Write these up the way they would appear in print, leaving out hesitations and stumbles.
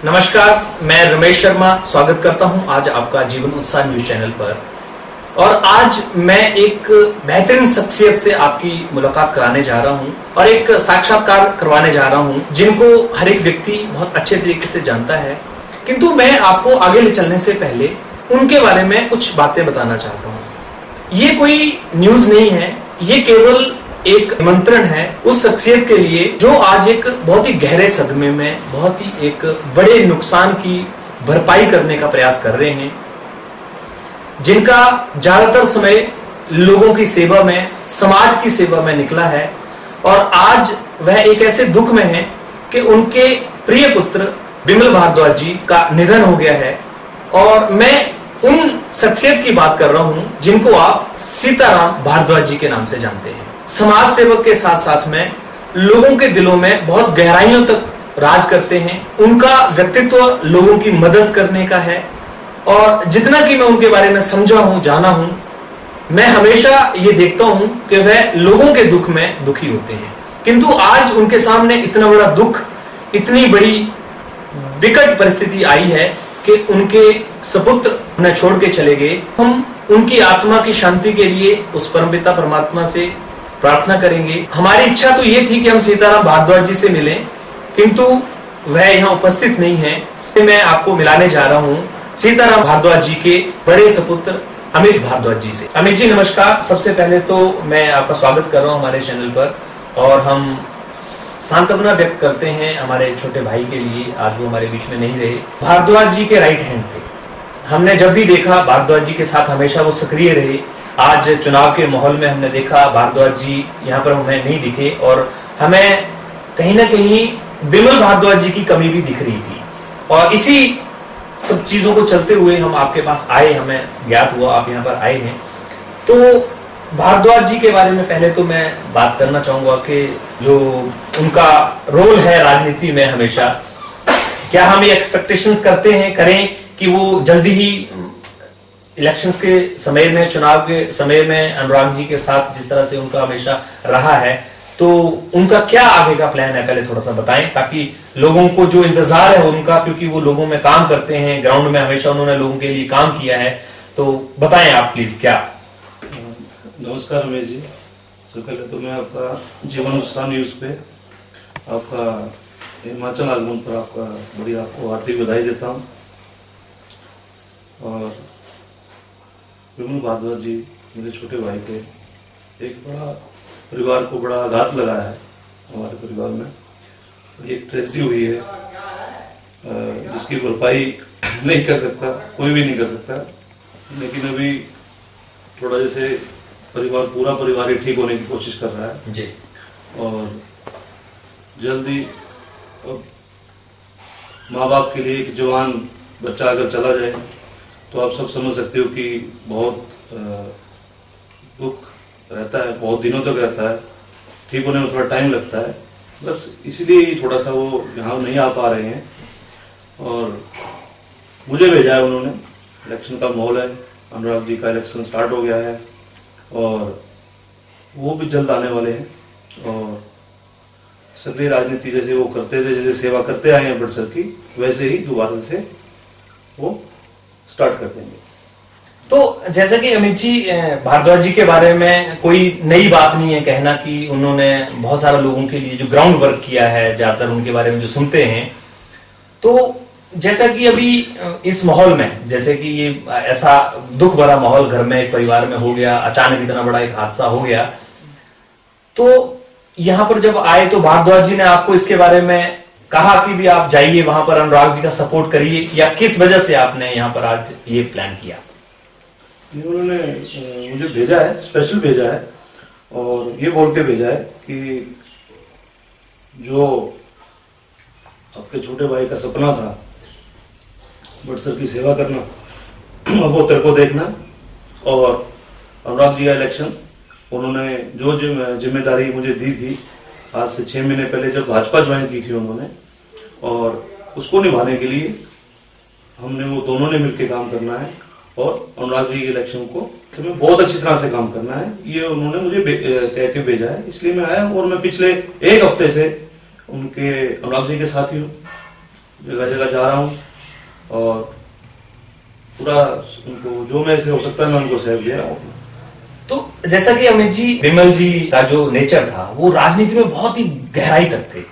नमस्कार, मैं रमेश शर्मा स्वागत करता हूं आज आपका जीवन उत्साह न्यूज चैनल पर। और आज मैं एक बेहतरीन शख्सियत से आपकी मुलाकात कराने जा रहा हूं और एक साक्षात्कार करवाने जा रहा हूं जिनको हर एक व्यक्ति बहुत अच्छे तरीके से जानता है, किंतु मैं आपको आगे ले चलने से पहले उनके बारे में कुछ बातें बताना चाहता हूं। ये कोई न्यूज नहीं है, ये केवल एक निमंत्रण है उस शख्सियत के लिए जो आज एक बहुत ही गहरे सदमे में, बहुत ही एक बड़े नुकसान की भरपाई करने का प्रयास कर रहे हैं, जिनका ज्यादातर समय लोगों की सेवा में, समाज की सेवा में निकला है। और आज वह एक ऐसे दुख में है कि उनके प्रिय पुत्र बिमल भारद्वाज जी का निधन हो गया है। और मैं उन शख्सियत की बात कर रहा हूं जिनको आप सीताराम भारद्वाज जी के नाम से जानते हैं। समाज सेवक के साथ साथ में लोगों के दिलों में बहुत गहराइयों तक राज करते हैं। उनका व्यक्तित्व लोगों की मदद करने का है और जितना कि मैं उनके बारे में समझा हूं, जाना हूं, मैं हमेशा ये देखता हूं कि वह लोगों के दुख में दुखी होते हैं। किंतु आज उनके सामने इतना बड़ा दुख, इतनी बड़ी विकट परिस्थिति आई है कि उनके सपुत्र उन्हें छोड़ के चले गए। हम उनकी आत्मा की शांति के लिए उस परमपिता परमात्मा से प्रार्थना करेंगे। हमारी इच्छा तो ये थी कि हम सीताराम भारद्वाज जी से मिलें, किंतु वह यहाँ उपस्थित नहीं है। मैं आपको मिलाने जा रहा हूँ सीताराम भारद्वाज जी के बड़े सपुत्र अमित भारद्वाज जी से। अमित जी नमस्कार। सबसे पहले तो मैं आपका स्वागत कर रहा हूँ हमारे चैनल पर और हम सांत्वना व्यक्त करते हैं हमारे छोटे भाई के लिए, आज वो हमारे बीच में नहीं रहे। भारद्वाज जी के राइट हैंड थे। हमने जब भी देखा भारद्वाज जी के साथ हमेशा वो सक्रिय रहे। आज चुनाव के माहौल में हमने देखा भारद्वाज जी यहाँ पर हमें नहीं दिखे और हमें कहीं ना कहीं बिमल भारद्वाज जी की कमी भी दिख रही थी। और इसी सब चीजों को चलते हुए हम आपके पास आए, हमें ज्ञात हुआ आप यहाँ पर आए हैं। तो भारद्वाज जी के बारे में पहले तो मैं बात करना चाहूंगा कि जो उनका रोल है राजनीति में हमेशा, क्या हम ये एक्सपेक्टेशंस करते हैं, करें कि वो जल्दी ही इलेक्शंस के समय में, चुनाव के समय में अनुराग जी के साथ जिस तरह से उनका हमेशा रहा है, तो उनका क्या आगे का प्लान है पहले थोड़ा सा बताएं, ताकि लोगों को जो इंतजार है उनका, क्योंकि वो लोगों में काम करते हैं, ग्राउंड में हमेशा उन्होंने लोगों के लिए काम किया है, तो बताएं आप प्लीज क्या। नमस्कार रमेश जी। सबसे पहले तो मैं आपका जीवन उत्साह न्यूज पे आपका हिमाचल आगमन पर आपको हार्दिक बधाई देता हूँ। और बिमल भारद्वाज जी मेरे छोटे भाई थे। एक बड़ा परिवार को बड़ा आघात लगा है हमारे परिवार में। एक ट्रेजेडी हुई है जिसकी भरपाई नहीं कर सकता, कोई भी नहीं कर सकता। लेकिन अभी थोड़ा जैसे पूरा परिवार ही ठीक होने की कोशिश कर रहा है जी। और जल्दी माँ बाप के लिए एक जवान बच्चा अगर चला जाए तो आप सब समझ सकते हो कि बहुत दुख रहता है, बहुत दिनों तक रहता है, ठीक होने में थोड़ा टाइम लगता है। बस इसीलिए ही थोड़ा सा वो यहाँ नहीं आ पा रहे हैं। और मुझे भेजा है उन्होंने, इलेक्शन का माहौल है, अनुराग जी का इलेक्शन स्टार्ट हो गया है और वो भी जल्द आने वाले हैं। और सक्रिय राजनीति जैसे वो करते थे, जैसे सेवा करते आए हैं बड़सर की, वैसे ही दोबारा से वो स्टार्ट कर देंगे। तो जैसे कि अमित जी, भारद्वाज जी के बारे में कोई नई बात नहीं है कहना कि उन्होंने बहुत सारे लोगों के लिए जो ग्राउंड वर्क किया है, ज्यादातर उनके बारे में जो सुनते हैं। तो जैसा कि अभी इस माहौल में, जैसे कि ये ऐसा दुख भरा माहौल घर में एक परिवार में हो गया, अचानक इतना बड़ा एक हादसा हो गया, तो यहाँ पर जब आए तो भारद्वाज जी ने आपको इसके बारे में कहा कि भी आप जाइए वहां पर, अनुराग जी का सपोर्ट करिए, या किस वजह से आपने यहाँ पर आज ये प्लान किया? उन्होंने मुझे भेजा है, स्पेशल भेजा है और ये बोल के भेजा है कि जो आपके छोटे भाई का सपना था बड़सर की सेवा करना, वो तेरे को देखना। और अनुराग जी का इलेक्शन उन्होंने जो जिम्मेदारी मुझे दी थी आज से 6 महीने पहले जब भाजपा ज्वाइन की थी उन्होंने, और उसको निभाने के लिए वो दोनों ने मिलकर काम करना है और अनुराग जी के इलेक्शन को हमें बहुत अच्छी तरह से काम करना है, ये उन्होंने मुझे कह के भेजा है। इसलिए मैं आया और मैं पिछले 1 हफ्ते से उनके अनुराग जी के साथ ही हूँ जगह जगह जा रहा हूँ और पूरा उनको जो मेरे से हो सकता है मैं उनको सहयोग दे रहा हूँ। तो जैसा कि अमित जी, विमल जी का जो नेचर था वो राजनीति में बहुत ही गहराई तक थे,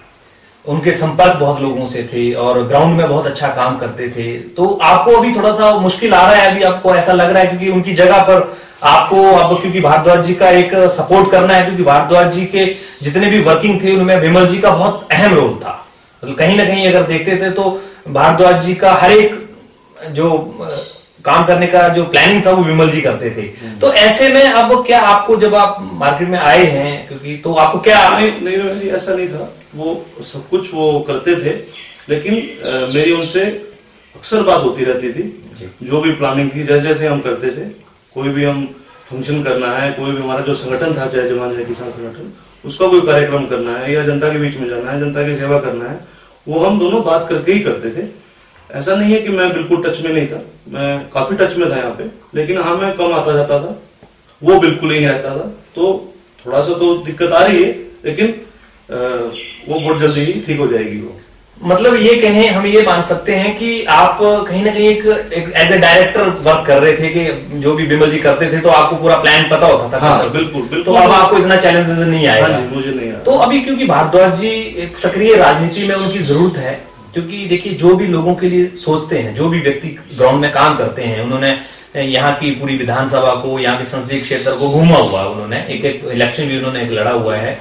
उनके संपर्क बहुत लोगों से थे और ग्राउंड में बहुत अच्छा काम करते थे। तो आपको अभी थोड़ा सा मुश्किल आ रहा है, अभी आपको ऐसा लग रहा है क्योंकि उनकी जगह पर आपको अब क्योंकि भारद्वाज जी का एक सपोर्ट करना है, क्योंकि भारद्वाज जी के जितने भी वर्किंग थे उनमें विमल जी का बहुत अहम रोल था। मतलब कहीं ना कहीं अगर देखते थे तो भारद्वाज जी का हर एक जो काम करने का जो प्लानिंग था वो विमल जी करते थे। तो ऐसे में अब क्या आपको, जब आप मार्केट में आए हैं क्योंकि, तो आपको क्या नहीं ऐसा नहीं था, वो सब कुछ वो करते थे, लेकिन मेरी उनसे अक्सर बात होती रहती थी। जो भी प्लानिंग थी, जैसे जैसे हम करते थे, कोई भी हम फंक्शन करना है, कोई भी हमारा जो संगठन था जय जवान जय किसान संगठन, उसका कोई कार्यक्रम करना है या जनता के बीच में जाना है, जनता की सेवा करना है, वो हम दोनों बात करके ही करते थे। ऐसा नहीं है कि मैं बिल्कुल टच में नहीं था, मैं काफी टच में था यहाँ पे, लेकिन हाँ मैं कम आता जाता था, वो बिल्कुल ही नहीं रहता था। तो थोड़ा सा तो दिक्कत आ रही है, लेकिन वो बहुत जल्दी ही ठीक हो जाएगी। वो मतलब ये कहें, हम ये मान सकते हैं कि आप कहीं ना कहीं एक एज ए डायरेक्टर वर्क कर रहे थे कि जो भी विमल जी करते थे तो आपको पूरा प्लान पता होता था। हाँ, बिल्कुल। तो अब आपको इतना चैलेंजेस नहीं आएगा। हाँ जी, मुझे नहीं आया। तो अभी क्योंकि भारद्वाज जी एक सक्रिय राजनीति में उनकी जरूरत है, क्योंकि देखिए जो भी लोगों के लिए सोचते हैं, जो भी व्यक्ति ग्राउंड में काम करते हैं, उन्होंने यहाँ की पूरी विधानसभा को, यहाँ के संसदीय क्षेत्र को घूमा हुआ, उन्होंने एक इलेक्शन भी उन्होंने एक लड़ा हुआ है।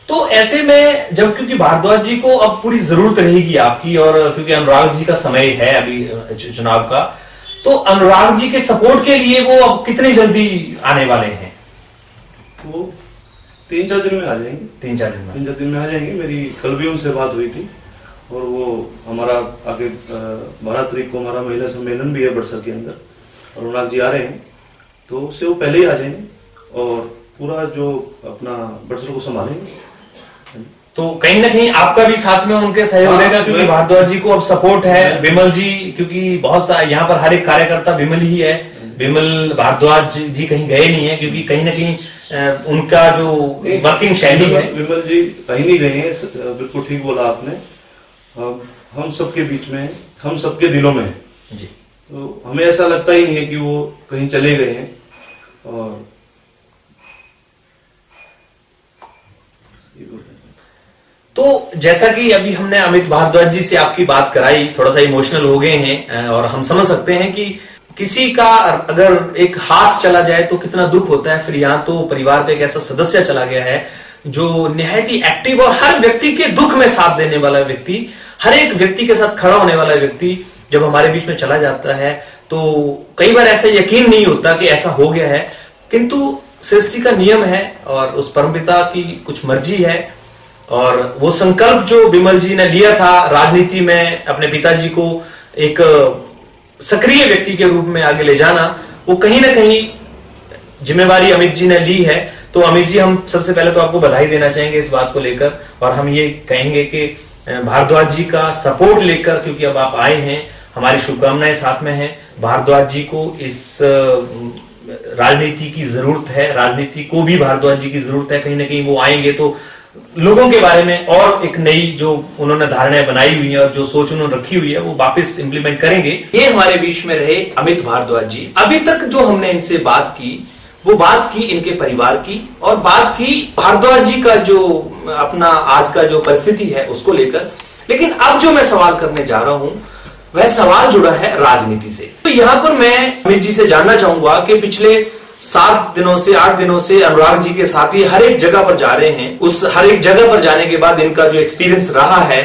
तो ऐसे में जब क्योंकि भारद्वाज जी को अब पूरी जरूरत रहेगी आपकी, और क्योंकि अनुराग जी का समय है अभी चुनाव का, तो अनुराग जी के सपोर्ट के लिए वो अब कितनी जल्दी आने वाले हैं? वो 3-4 दिन में आ जाएंगे। 3-4 दिन में आ जाएंगे। मेरी कल भी उनसे बात हुई थी और वो हमारा आगे 12 तारीख को हमारा महिला सम्मेलन भी है बड़सर के अंदर, और अनुराग जी आ रहे हैं, तो उससे वो पहले ही आ जाएंगे और पूरा जो अपना बड़सर को संभालेंगे। तो कहीं ना कहीं आपका भी साथ में उनके सहयोग रहेगा, क्योंकि भारद्वाज जी को अब सपोर्ट है। विमल जी, क्योंकि बहुत सा यहाँ पर हर एक कार्यकर्ता विमल ही है, विमल भारद्वाज जी कहीं गए नहीं है, क्योंकि कहीं ना कहीं उनका जो वर्किंग शैली है। विमल जी कहीं नहीं गए हैं, बिल्कुल ठीक बोला आपने। हम सबके बीच में, हम सबके दिलों में जी। तो हमें ऐसा लगता ही नहीं है कि वो कहीं चले गए हैं। और तो जैसा कि अभी हमने अमित भारद्वाज जी से आपकी बात कराई, थोड़ा सा इमोशनल हो गए हैं, और हम समझ सकते हैं कि किसी का अगर एक हाथ चला जाए तो कितना दुख होता है। फिर यहाँ तो परिवार का एक ऐसा सदस्य चला गया है जो निहायत ही एक्टिव और हर व्यक्ति के दुख में साथ देने वाला व्यक्ति, हर एक व्यक्ति के साथ खड़ा होने वाला व्यक्ति जब हमारे बीच में चला जाता है तो कई बार ऐसा यकीन नहीं होता कि ऐसा हो गया है, किंतु सृष्टि का नियम है और उस परमपिता की कुछ मर्जी है। और वो संकल्प जो विमल जी ने लिया था राजनीति में अपने पिताजी को एक सक्रिय व्यक्ति के रूप में आगे ले जाना, वो कहीं ना कहीं जिम्मेवारी अमित जी ने ली है। तो अमित जी, हम सबसे पहले तो आपको बधाई देना चाहेंगे इस बात को लेकर, और हम ये कहेंगे कि भारद्वाज जी का सपोर्ट लेकर, क्योंकि अब आप आए हैं, हमारी शुभकामनाएं साथ में हैं। भारद्वाज जी को इस राजनीति की जरूरत है, राजनीति को भी भारद्वाज जी की जरूरत है। कहीं ना कहीं वो आएंगे तो लोगों के बारे में और एक नई जो उन्होंने धारणाएं बनाई हुई है और जो सोच उन्होंने रखी हुई है वो वापस इंप्लीमेंट करेंगे। ये हमारे बीच में रहे अमित भारद्वाज जी। अभी तक जो हमने इनसे बात की वो बात की इनके परिवार की, और बात की भारद्वाज जी का जो अपना आज का जो परिस्थिति है उसको लेकर। लेकिन अब जो मैं सवाल करने जा रहा हूं वह सवाल जुड़ा है राजनीति से। तो यहां पर मैं अमित जी से जानना चाहूंगा कि पिछले 7 दिनों से 8 दिनों से अनुराग जी के साथ ही हर एक जगह पर जा रहे हैं। उस हर एक जगह पर जाने के बाद इनका जो एक्सपीरियंस रहा है,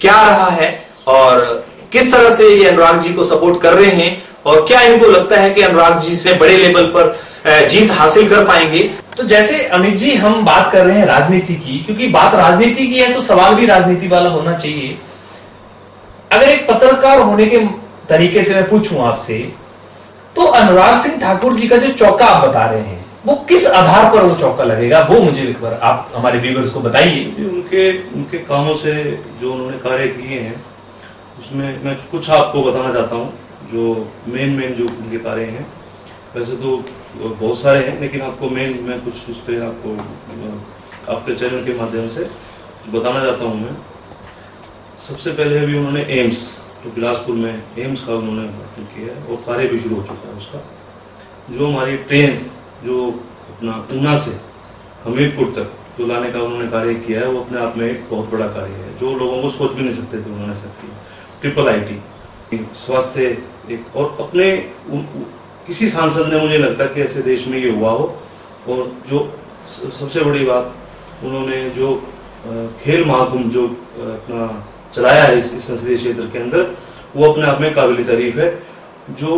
क्या रहा है, और किस तरह से ये अनुराग जी को सपोर्ट कर रहे हैं, और क्या इनको लगता है कि अनुराग जी से बड़े लेवल पर जीत हासिल कर पाएंगे। तो जैसे अमित जी, हम बात कर रहे हैं राजनीति की, क्योंकि बात राजनीति की है तो सवाल भी राजनीति वाला होना चाहिए। अगर एक पत्रकार होने के तरीके से मैं पूछूं आपसे, तो अनुराग सिंह ठाकुर जी का जो चौका आप बता रहे हैं वो किस आधार पर वो चौका लगेगा, वो मुझे एक बार आप हमारे व्यूअर्स को बताइए। उनके कामों से जो उन्होंने कार्य किए हैं उसमें मैं कुछ आपको बताना चाहता हूँ, जो मेन जो उनके कार्य हैं। वैसे तो बहुत सारे हैं, लेकिन आपको मेन मैं कुछ उस पर आपको आपके चैनल के माध्यम से बताना चाहता हूँ। मैं सबसे पहले अभी उन्होंने एम्स, तो बिलासपुर में एम्स का उन्होंने उद्घाटन किया है और कार्य भी शुरू हो चुका है उसका। जो हमारी ट्रेन जो अपना ऊना से हमीरपुर तक जो लाने का उन्होंने कार्य किया है, वो अपने आप में एक बहुत बड़ा कार्य है, जो लोगों को सोच भी नहीं सकते थे उन्होंने सब किया। ट्रिपल IT, स्वास्थ्य एक, और अपने किसी सांसद ने, मुझे लगता है कि ऐसे देश में ये हुआ हो। और जो सबसे बड़ी बात, उन्होंने जो खेल महाकुंभ जो अपना चलाया है इस संसदीय क्षेत्र के अंदर, वो अपने आप में काबिल तारीफ है। जो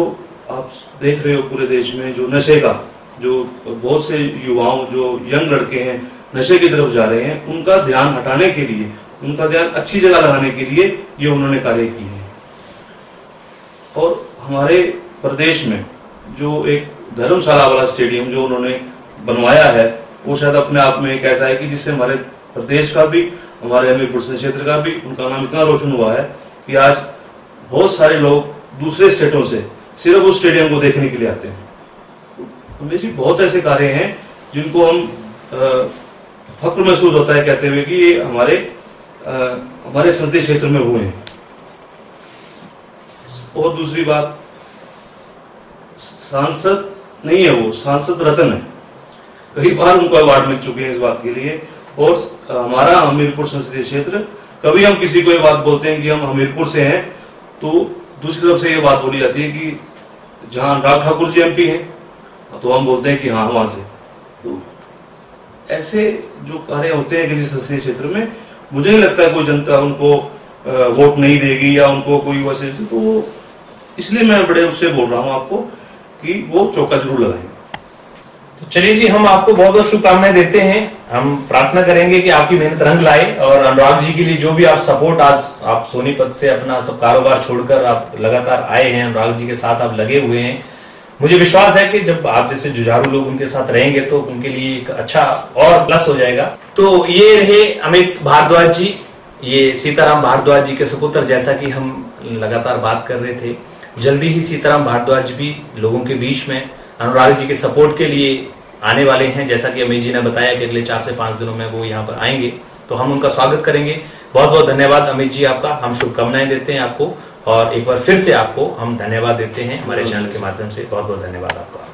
आप देख रहे हो पूरे देश में जो नशे का, जो बहुत से युवाओं, जो यंग लड़के हैं नशे की तरफ जा रहे हैं, उनका ध्यान हटाने के लिए, उनका ध्यान अच्छी जगह लगाने के लिए ये उन्होंने कार्य किए हैं। और हमारे प्रदेश में जो एक धर्मशाला वाला स्टेडियम जो उन्होंने बनवाया है, वो शायद अपने आप में एक ऐसा है कि जिससे हमारे प्रदेश का भी, हमारे हमीरपुर क्षेत्र का भी उनका नाम इतना रोशन हुआ है कि आज बहुत सारे लोग दूसरे स्टेटों से सिर्फ उस स्टेडियम को देखने के लिए आते हैं। तो हमें जी बहुत ऐसे कार्य हैं जिनको हम फक्र महसूस होता है कहते हुए कि ये हमारे संसदीय क्षेत्र में हुए हैं। और दूसरी बात, सांसद नहीं है वो, सांसद रत्न है। कई बार उनको अवार्ड मिल चुके हैं इस बात के लिए। और हमारा हमीरपुर संसदीय क्षेत्र, कभी हम किसी को ये बात बोलते हैं कि हम हमीरपुर से हैं, तो दूसरी तरफ से ये बात बोली जाती है कि जहां अनुराग ठाकुर जी MP हैं, तो हम बोलते हैं कि हाँ वहां से। तो ऐसे जो कार्य होते हैं किसी संसदीय क्षेत्र में, मुझे नहीं लगता है कोई जनता उनको वोट नहीं देगी या उनको कोई वैसे, तो इसलिए मैं बड़े उससे बोल रहा हूँ आपको कि वो चौका जरूर लगाएंगे। तो चलिए जी, हम आपको बहुत बहुत शुभकामनाएं देते हैं। हम प्रार्थना करेंगे कि आपकी मेहनत रंग लाए, और अनुराग जी के लिए जो भी आप सपोर्ट, आज आप सोनीपत से अपना सब कारोबार छोड़कर आप लगातार आए हैं, अनुराग जी के साथ आप लगे हुए हैं। मुझे विश्वास है कि जब आप जैसे जुझारू लोग उनके साथ रहेंगे तो उनके लिए एक अच्छा और प्लस हो जाएगा। तो ये रहे अमित भारद्वाज जी, ये सीताराम भारद्वाज जी के सपुत्र, जैसा कि हम लगातार बात कर रहे थे। जल्दी ही सीताराम भारद्वाज भी लोगों के बीच में अनुराग जी के सपोर्ट के लिए आने वाले हैं। जैसा कि अमित जी ने बताया कि अगले 4 से 5 दिनों में वो यहाँ पर आएंगे, तो हम उनका स्वागत करेंगे। बहुत बहुत धन्यवाद अमित जी आपका, हम शुभकामनाएं देते हैं आपको, और एक बार फिर से आपको हम धन्यवाद देते हैं हमारे चैनल के माध्यम से। बहुत बहुत धन्यवाद आपका।